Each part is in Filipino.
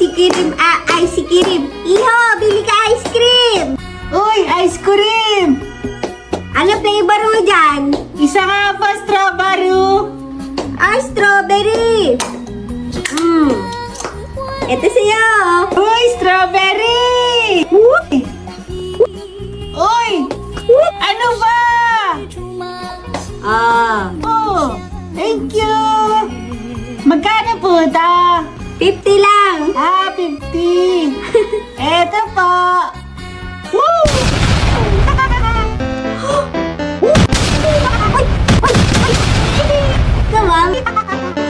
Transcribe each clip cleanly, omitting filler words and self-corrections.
Ice cream, ice cream. Iho, bili ka ice cream. Uy, ice cream! Ano flavor mo dyan? Isa nga pa, strawberry. Strawberry. Ito sa'yo. Uy, strawberry! Uy! Ano ba? Oh, thank you! Magkano po ito? 50 lang. 50! Eto po! Woo! Kamang,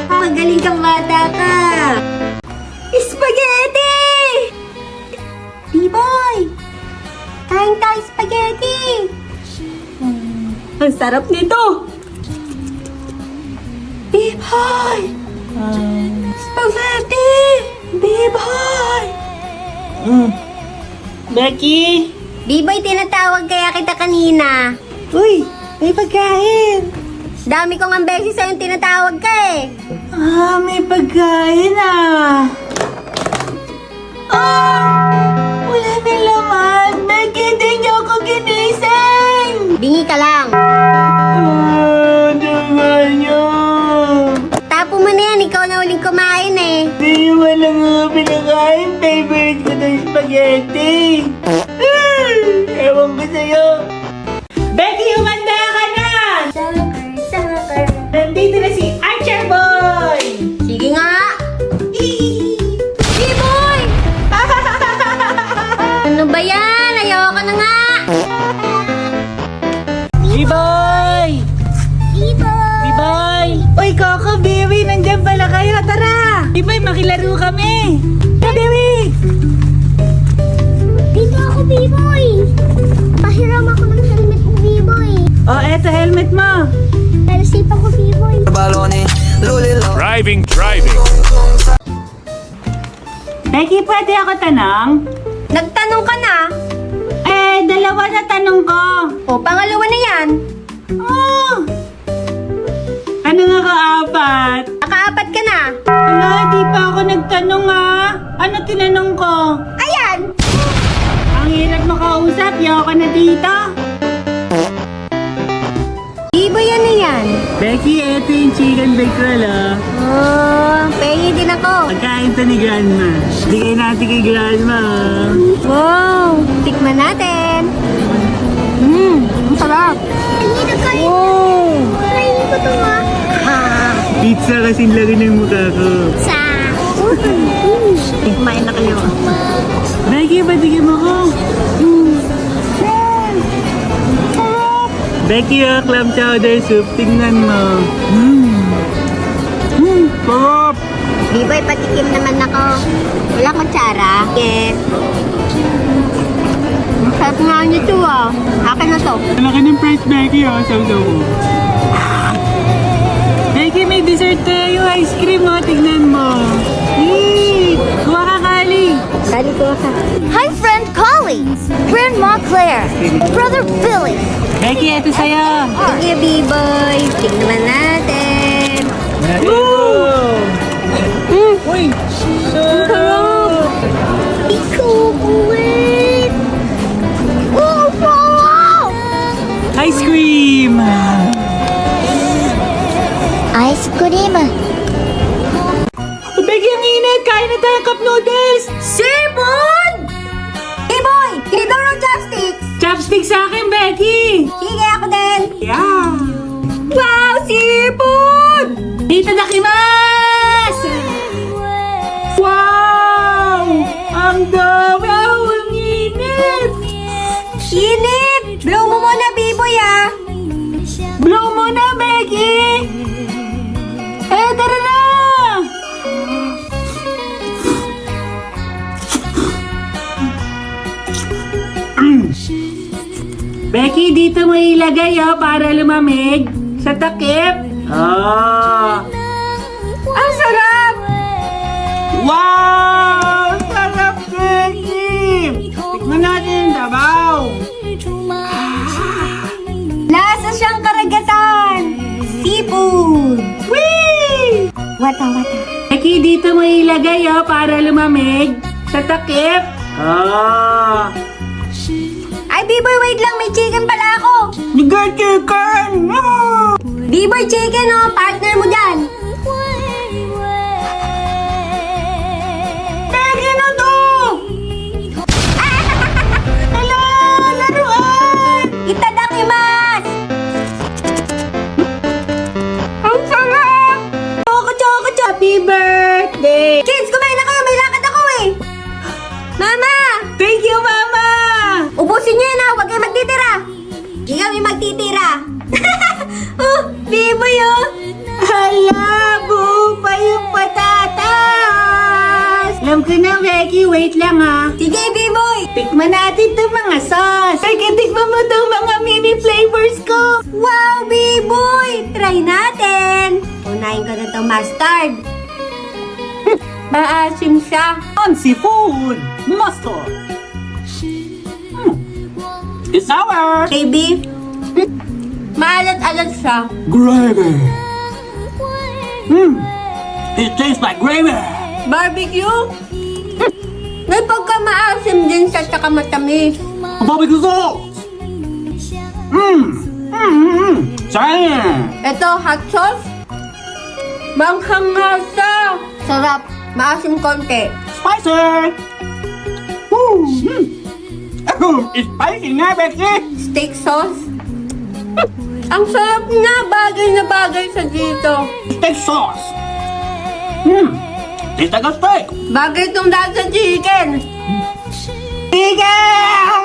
magaling kang bata ka. Spaghetti! B-boy! Kain tayo spaghetti! Ang sarap nito! B-boy! Spaghetti! B-boy! Becky! B-boy, tinatawag kaya kita kanina. Uy, may pagkain! Dami kong ang beses sa'yo tinatawag ka eh. May pagkain wala na laman. Becky, hindi niyo ako ginising. Bingi ka lang. Naman niyo. Tapo mo na yan, ikaw na uling kumain eh. Hindi niyo walang pinakain. Favorite ko na yung spaghetti. Ewan ko sa'yo. Becky, humanda ka na! Summer. Nandito na si Archer Boy! Sige nga. B-boy! Ano ba yan? Ayoko na nga. B-Boy! B-Boy! Uy, Coco, Biwi, nandiyan pala kayo. Tara! B-Boy, makilaro kami! Tara, Biwi! Dito ako, B-boy. Pahiram ako ng helmet mo, B-boy. Oh, eto helmet mo. Pero safe ako, B-boy. Driving. Becky, pwede ako tanong? Nagtanong ka na. Dalawa na tanong ko. O, pangalawa na yan. Oh! Ano nga ka-apat? Nakaapat ka na. Di pa ako nagtanong Ano tinanong ko? Ayan. Ang hirap makausap, yoko na dito. B-boy, ano yan? Becky, eto yung chicken bakery, Oh, pengi din ako. Pagkain to ni Grandma. Bigay natin kay Grandma. Wow, tikman natin. Ang sarap. Wow. Kainin ko to Pizza kasing laki ng mukha ko. Sa. Tikmain na kayo. Becky, patigim ako. Becky, clam chowder soup. Tingnan mo. Sarap! B-boy, patikim naman ako. Wala kutsara. Yes. Ang sarap nga nito Akin na to. Malaki ng price, Becky, Saw-saw ko. Becky, may dessert tayo. Ice cream, tignan mo. Kuha ka, Kali. Dali ko ka. Hi, friend Collie, Grandma Claire, Brother Billy. Becky, ito sa'yo. Sige, B-boy. Tignan natin. Uy! Sarap. Ikukulit. Oh, wow! Ice cream! Ice cream. Becky, ang init! Kain na tayo cup noodles! Seafood! B-boy, dito ng chopsticks. Chopstick sa akin, Becky! Sige, ako din. Yeah! Wow, seafood! Dito nakimasu! Wow! Ang dami! Ang init! Init! Blow mo muna, B-boy, Blow mo na, Becky! Tara na! Becky, dito mo ilagay para lumamig sa takip. Ang sarap! Wow! Sarap, Becky! Tikman natin yung sabaw. Lasa siyang karagatan. Seafood. Whee! Wata. Becky, Becky, dito mo ilagay para lumamig. Sa takip. Ah. Ay, B-boy, wait lang. May chicken pala ako. You got chicken! Ah! B-boy, chicken, partner mo dyan. Becky, ano to? Hala, laruan! Itadakimasu! Ang sarap! Choco! Happy birthday! Kids, kumain na kayo. May lakad ako eh. Mama! Thank you, Mama! Ubusin niyo yan Huwag kayo magtitira. Hindi kami magtitira. B-boy Hala, buo pa yung patatas! Alam ko na, Becky. Wait lang Sige, B-boy. Tikman natin itong mga sauce. Ay, tikman mo itong mga mini flavors ko. Wow, B-boy! Try natin. Unahin ko na itong mustard. Maasim siya. Fancy food! Mustard! It's sour! Baby, maalat-alat siya. Gravy! It tastes like gravy! Barbecue? May pagkamaasim din siya tsaka matamis. Barbecue sauce! Sayang! Ito, hot sauce. Manghang siya. Sarap. Maasim konti. Spicy! Woo! It's spicy nga, Becky! Steak sauce. Ang sarap na bagay sa dito. Steak sauce! Tastes like a steak! Bagay itong dahil sa chicken. Chicken!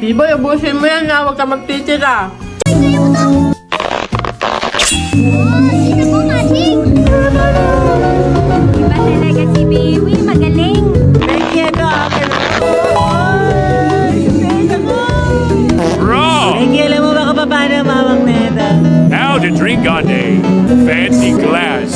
Biboy, ubusin mo yan Huwag ka magtitira. Ito po, Mating. Iba talaga si Biwi. Magaling. Becky, ito akin ako! Wrong! Becky, alam mo ba kung paano mawag na ito? How to drink on a fancy glass.